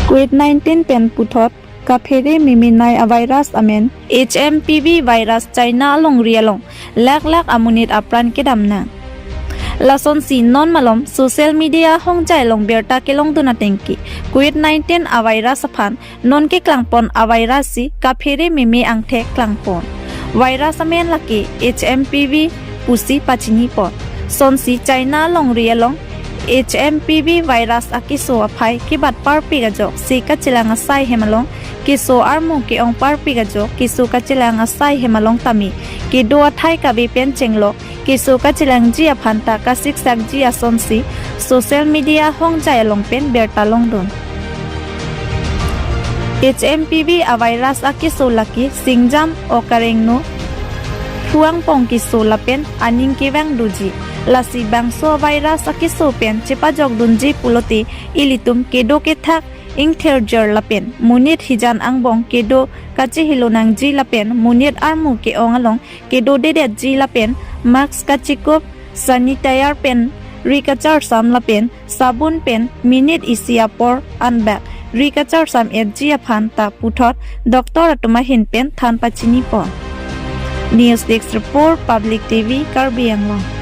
COVID-19 เป็นปุถอดกับเพรีมีมินายไวรัสอเมน HMPV ไวรัสไชน่าลงเรียลงแลกอมุนิตอัปรันเกดำนาลาซอนซีนอนมาลมโซเชียลมีเดียห้องใจลงเบียร์ตาเกลงตุนาเต็งกีโควิด-19 อไวรัสพันนนเกกลังปอนอไวรัสซีกับเพรีมีอังเทกลังปอนไวรัสอเมนลักกี้ HMPV ปุซีปัจินีปอนซอนซีไชน่าลงเรียลงHMPV ไวรัสอากิโซอภัยกิบัดปาร์ปีกะจอกซีกัจลังอาศัยเฮมาลงกิโซอาร์มุกิองปาร์ปีกะจอกกิโซกัจลังอาศัยเฮมาลงตามีกิดัวไทยกะบีเป็นเจงโลกิโซกัจลังจีอาพันตากะซิกซักจีอาซอนซีโซเชียลมีเดียห้องใจลงเป็นเบียร์ตาลงดน HMPV อไวรัสอากิโซลักกี้สิงจัมโอกะเรงโนพวงปองกิโซละเป็นอานิงกิแวงดูจีlasi bangso virus akiso pen chepajok dunji puloti ilitum kedo ke thak ingtherjer lapen munit hijan angbong kedo kachi hilonang ji lapen munit armu ke ongalong kedo dedet ji lapen mask kachikop sanitizer pen rikachar sam lapen sabun pen minute isia por anbak rikachar sam etji aphan ta puthot doctor atuma hin pen than pachini po news desk report public tv Karbi Anglong